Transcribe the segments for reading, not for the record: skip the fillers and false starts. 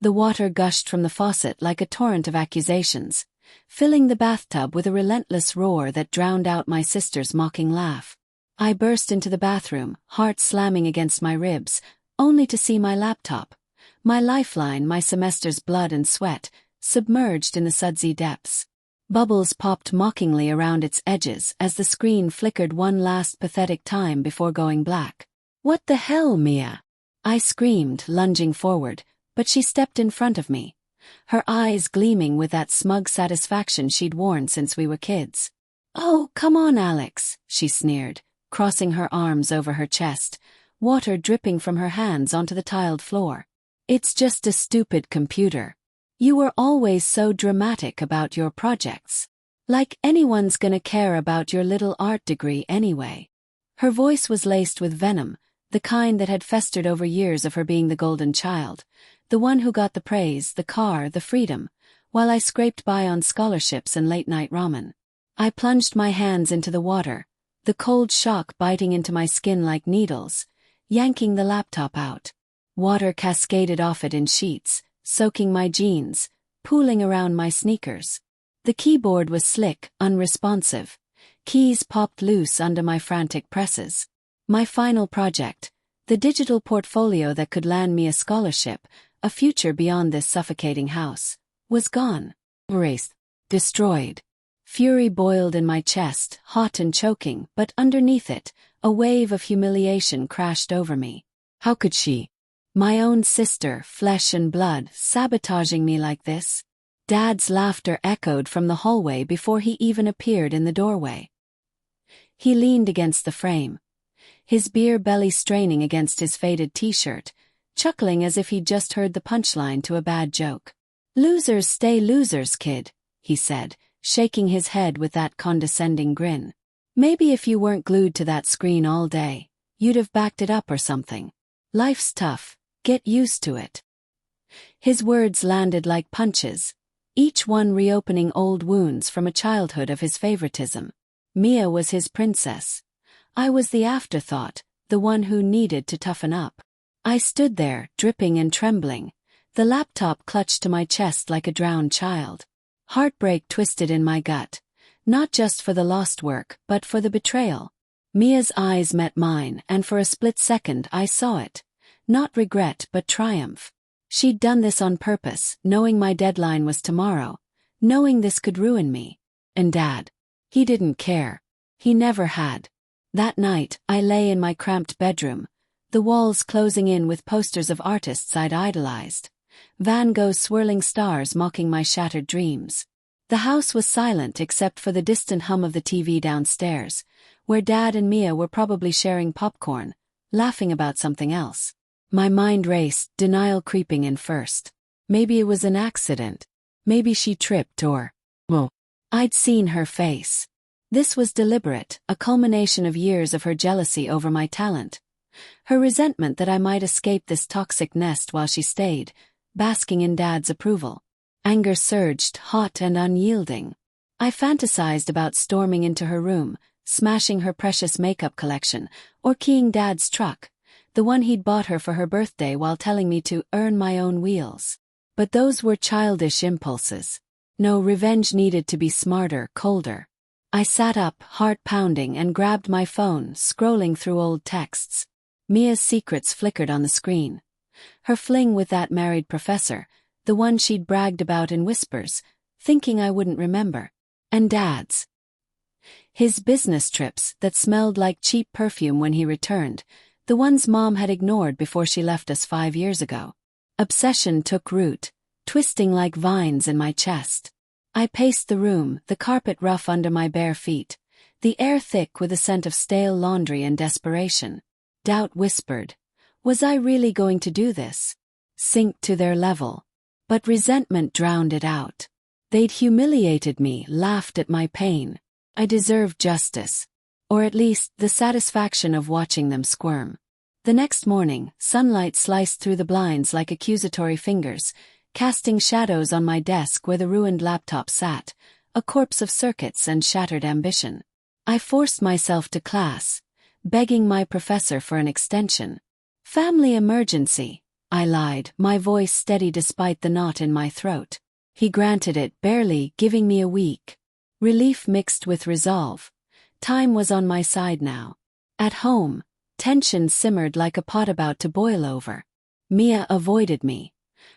The water gushed from the faucet like a torrent of accusations, filling the bathtub with a relentless roar that drowned out my sister's mocking laugh. I burst into the bathroom, heart slamming against my ribs, only to see my laptop, my lifeline, my semester's blood and sweat, submerged in the sudsy depths. Bubbles popped mockingly around its edges as the screen flickered one last pathetic time before going black. "What the hell, Mia?" I screamed, lunging forward, but she stepped in front of me, her eyes gleaming with that smug satisfaction she'd worn since we were kids. "Oh, come on, Alex," she sneered, crossing her arms over her chest, water dripping from her hands onto the tiled floor. "It's just a stupid computer. You were always so dramatic about your projects. Like anyone's gonna care about your little art degree anyway." Her voice was laced with venom, the kind that had festered over years of her being the golden child, the one who got the praise, the car, the freedom, while I scraped by on scholarships and late-night ramen. I plunged my hands into the water, the cold shock biting into my skin like needles, yanking the laptop out. Water cascaded off it in sheets, soaking my jeans, pooling around my sneakers. The keyboard was slick, unresponsive. Keys popped loose under my frantic presses. My final project, the digital portfolio that could land me a scholarship, a future beyond this suffocating house, was gone. Erased. Destroyed. Fury boiled in my chest, hot and choking, but underneath it, a wave of humiliation crashed over me. How could she? My own sister, flesh and blood, sabotaging me like this? Dad's laughter echoed from the hallway before he even appeared in the doorway. He leaned against the frame, his beer belly straining against his faded t-shirt, chuckling as if he'd just heard the punchline to a bad joke. "Losers stay losers, kid," he said, shaking his head with that condescending grin. "Maybe if you weren't glued to that screen all day, you'd have backed it up or something. Life's tough. Get used to it." His words landed like punches, each one reopening old wounds from a childhood of his favoritism. Mia was his princess. I was the afterthought, the one who needed to toughen up. I stood there, dripping and trembling, the laptop clutched to my chest like a drowned child. Heartbreak twisted in my gut, not just for the lost work, but for the betrayal. Mia's eyes met mine, and for a split second I saw it. Not regret but triumph. She'd done this on purpose, knowing my deadline was tomorrow, knowing this could ruin me. And Dad. He didn't care. He never had. That night, I lay in my cramped bedroom, the walls closing in with posters of artists I'd idolized. Van Gogh's swirling stars mocking my shattered dreams. The house was silent except for the distant hum of the TV downstairs, where Dad and Mia were probably sharing popcorn, laughing about something else. My mind raced, denial creeping in first. Maybe it was an accident. Maybe she tripped or... Well, I'd seen her face. This was deliberate, a culmination of years of her jealousy over my talent. Her resentment that I might escape this toxic nest while she stayed, basking in Dad's approval. Anger surged, hot and unyielding. I fantasized about storming into her room, smashing her precious makeup collection, or keying Dad's truck, the one he'd bought her for her birthday, while telling me to earn my own wheels. But those were childish impulses. No, revenge needed to be smarter, colder. I sat up, heart pounding, and grabbed my phone, scrolling through old texts. Mia's secrets flickered on the screen. Her fling with that married professor, the one she'd bragged about in whispers, thinking I wouldn't remember. And Dad's. His business trips that smelled like cheap perfume when he returned, the ones Mom had ignored before she left us 5 years ago. Obsession took root, twisting like vines in my chest. I paced the room, the carpet rough under my bare feet, the air thick with a scent of stale laundry and desperation. Doubt whispered, was I really going to do this? Sink to their level? But resentment drowned it out. They'd humiliated me, laughed at my pain. I deserved justice. Or at least the satisfaction of watching them squirm. The next morning, sunlight sliced through the blinds like accusatory fingers, casting shadows on my desk where the ruined laptop sat, a corpse of circuits and shattered ambition. I forced myself to class, begging my professor for an extension. Family emergency, I lied, my voice steady despite the knot in my throat. He granted it, barely, giving me a week. Relief mixed with resolve. Time was on my side now. At home, tension simmered like a pot about to boil over. Mia avoided me,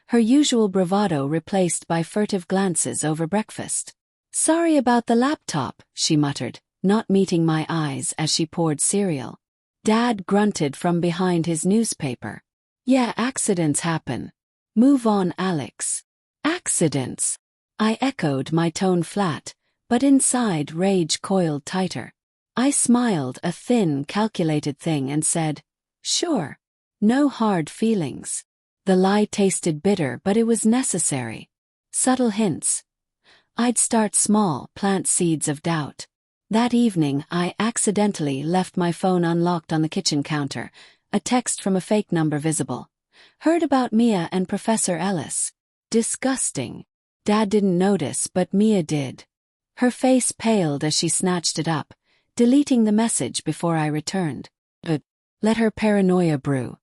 her usual bravado replaced by furtive glances over breakfast. "Sorry about the laptop," she muttered, not meeting my eyes as she poured cereal. Dad grunted from behind his newspaper. "Yeah, accidents happen. Move on, Alex." "Accidents?" I echoed, my tone flat, but inside rage coiled tighter. I smiled, a thin, calculated thing, and said, "Sure. No hard feelings." The lie tasted bitter, but it was necessary. Subtle hints. I'd start small, plant seeds of doubt. That evening, I accidentally left my phone unlocked on the kitchen counter, a text from a fake number visible. "Heard about Mia and Professor Ellis." Disgusting. Dad didn't notice, but Mia did. Her face paled as she snatched it up, deleting the message before I returned. Let her paranoia brew.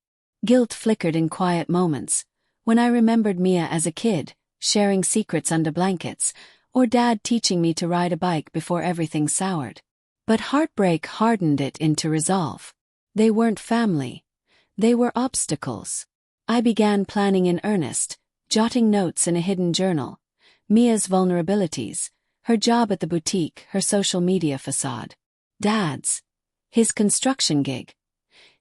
Guilt flickered in quiet moments, when I remembered Mia as a kid, sharing secrets under blankets, or Dad teaching me to ride a bike before everything soured. But heartbreak hardened it into resolve. They weren't family. They were obstacles. I began planning in earnest, jotting notes in a hidden journal. Mia's vulnerabilities, her job at the boutique, her social media facade. Dad's. His construction gig.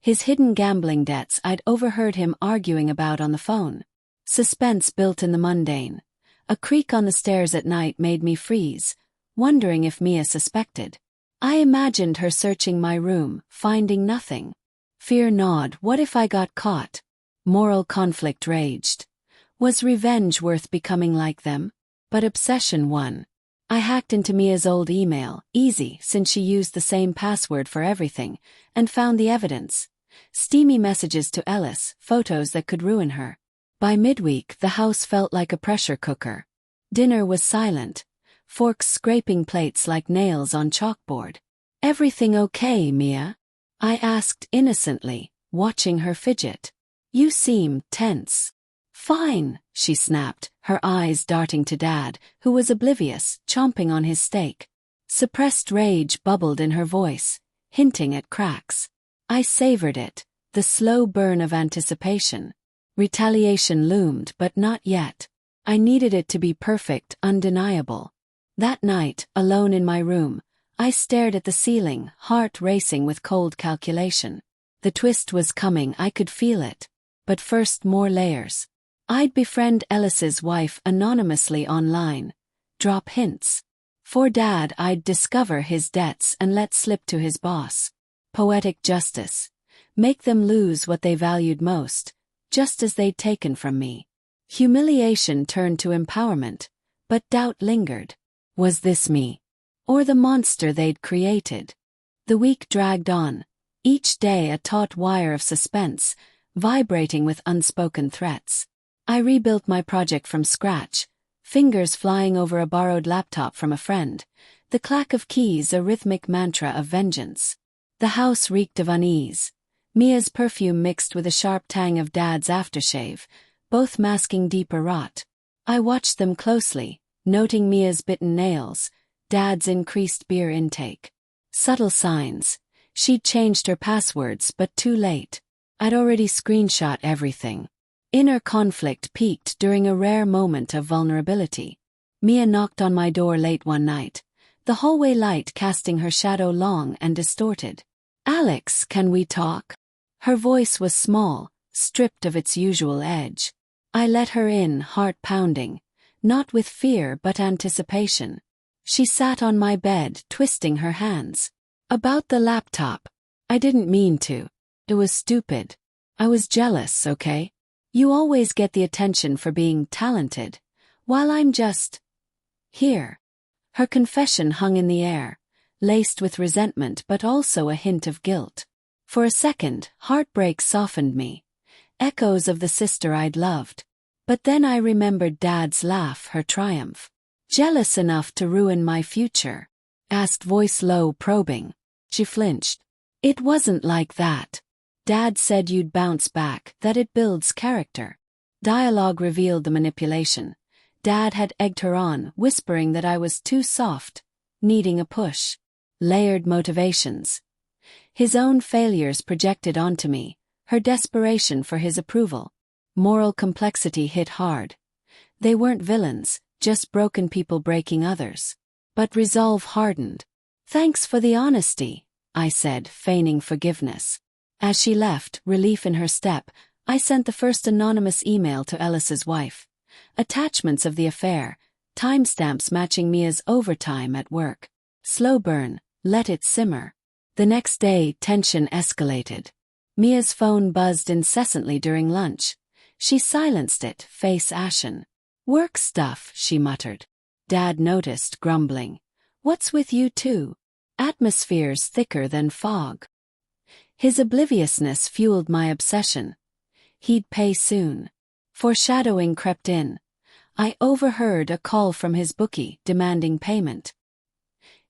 His hidden gambling debts I'd overheard him arguing about on the phone. Suspense built in the mundane. A creak on the stairs at night made me freeze, wondering if Mia suspected. I imagined her searching my room, finding nothing. Fear gnawed. What if I got caught? Moral conflict raged. Was revenge worth becoming like them? But obsession won. I hacked into Mia's old email, easy since she used the same password for everything, and found the evidence. Steamy messages to Ellis, photos that could ruin her. By midweek, the house felt like a pressure cooker. Dinner was silent, forks scraping plates like nails on chalkboard. "Everything okay, Mia?" I asked innocently, watching her fidget. "You seem tense." "Fine," she snapped, her eyes darting to Dad, who was oblivious, chomping on his steak. Suppressed rage bubbled in her voice, hinting at cracks. I savored it, the slow burn of anticipation. Retaliation loomed, but not yet. I needed it to be perfect, undeniable. That night, alone in my room, I stared at the ceiling, heart racing with cold calculation. The twist was coming, I could feel it. But first, more layers. I'd befriend Ellis's wife anonymously online. Drop hints. For Dad, I'd discover his debts and let slip to his boss. Poetic justice. Make them lose what they valued most, just as they'd taken from me. Humiliation turned to empowerment, but doubt lingered. Was this me? Or the monster they'd created? The week dragged on, each day a taut wire of suspense, vibrating with unspoken threats. I rebuilt my project from scratch, fingers flying over a borrowed laptop from a friend, the clack of keys a rhythmic mantra of vengeance. The house reeked of unease. Mia's perfume mixed with a sharp tang of Dad's aftershave, both masking deeper rot. I watched them closely, noting Mia's bitten nails, Dad's increased beer intake. Subtle signs. She'd changed her passwords, but too late. I'd already screenshot everything. Inner conflict peaked during a rare moment of vulnerability. Mia knocked on my door late one night, the hallway light casting her shadow long and distorted. "Alex, can we talk?" Her voice was small, stripped of its usual edge. I let her in, heart pounding, not with fear but anticipation. She sat on my bed, twisting her hands. "About the laptop. I didn't mean to. It was stupid. I was jealous, okay? You always get the attention for being talented, while I'm just here." Her confession hung in the air, laced with resentment but also a hint of guilt. For a second, heartbreak softened me, echoes of the sister I'd loved. But then I remembered Dad's laugh, her triumph. "Jealous enough to ruin my future?" asked, voice low, probing. She flinched. "It wasn't like that." Dad said you'd bounce back, that it builds character. Dialogue revealed the manipulation. Dad had egged her on, whispering that I was too soft, needing a push. Layered motivations. His own failures projected onto me, her desperation for his approval. Moral complexity hit hard. They weren't villains, just broken people breaking others. But resolve hardened. "Thanks for the honesty," I said, feigning forgiveness. As she left, relief in her step, I sent the first anonymous email to Ellis's wife. Attachments of the affair, timestamps matching Mia's overtime at work. Slow burn, let it simmer. The next day, tension escalated. Mia's phone buzzed incessantly during lunch. She silenced it, face ashen. "Work stuff," she muttered. Dad noticed, grumbling. "What's with you two? Atmosphere's thicker than fog." His obliviousness fueled my obsession. He'd pay soon. Foreshadowing crept in. I overheard a call from his bookie demanding payment.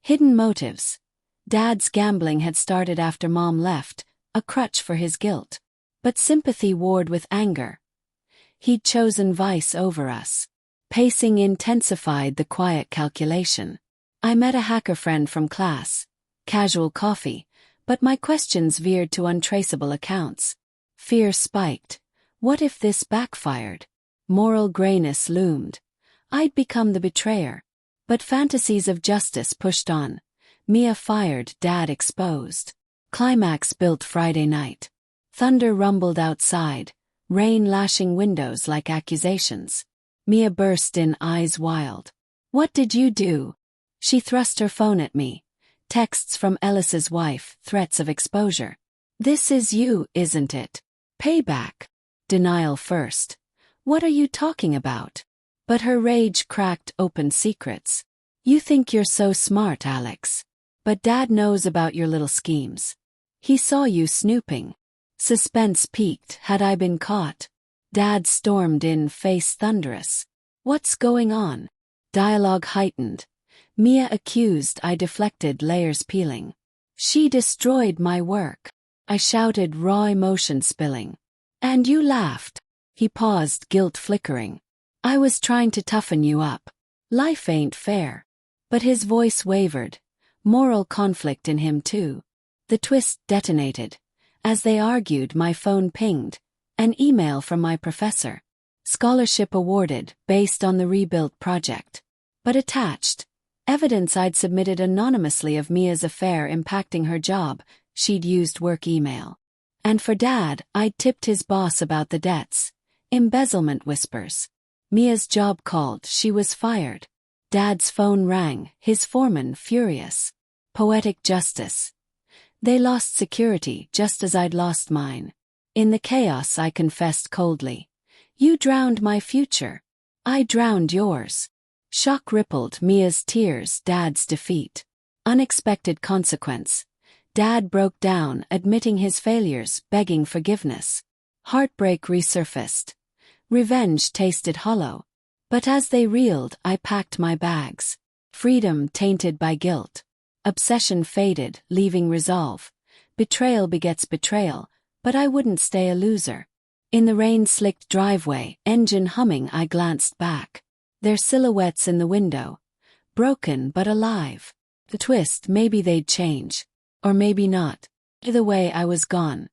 Hidden motives. Dad's gambling had started after Mom left, a crutch for his guilt. But sympathy warred with anger. He'd chosen vice over us. Pacing intensified the quiet calculation. I met a hacker friend from class. Casual coffee, but my questions veered to untraceable accounts. Fear spiked. What if this backfired? Moral grayness loomed. I'd become the betrayer. But fantasies of justice pushed on. Mia fired, Dad exposed. Climax built Friday night. Thunder rumbled outside, rain lashing windows like accusations. Mia burst in, eyes wild. "What did you do?" She thrust her phone at me. Texts from Ellis's wife, threats of exposure. "This is you, isn't it? Payback." Denial first. "What are you talking about?" But her rage cracked open secrets. "You think you're so smart, Alex. But Dad knows about your little schemes. He saw you snooping." Suspense peaked. Had I been caught? Dad stormed in, face thunderous. "What's going on?" Dialogue heightened. Mia accused, I deflected, layers peeling. "She destroyed my work." I shouted, raw emotion spilling. "And you laughed." He paused, guilt flickering. "I was trying to toughen you up. Life ain't fair." But his voice wavered. Moral conflict in him too. The twist detonated. As they argued, my phone pinged. An email from my professor. Scholarship awarded, based on the rebuilt project. But attached, evidence I'd submitted anonymously of Mia's affair impacting her job. She'd used work email. And for Dad, I'd tipped his boss about the debts. Embezzlement whispers. Mia's job called, she was fired. Dad's phone rang, his foreman furious. Poetic justice. They lost security just as I'd lost mine. In the chaos I confessed coldly. "You drowned my future. I drowned yours." Shock rippled, Mia's tears, Dad's defeat. Unexpected consequence. Dad broke down, admitting his failures, begging forgiveness. Heartbreak resurfaced. Revenge tasted hollow. But as they reeled, I packed my bags. Freedom tainted by guilt. Obsession faded, leaving resolve. Betrayal begets betrayal, but I wouldn't stay a loser. In the rain-slicked driveway, engine humming, I glanced back. Their silhouettes in the window. Broken but alive. The twist, maybe they'd change. Or maybe not. Either way, I was gone.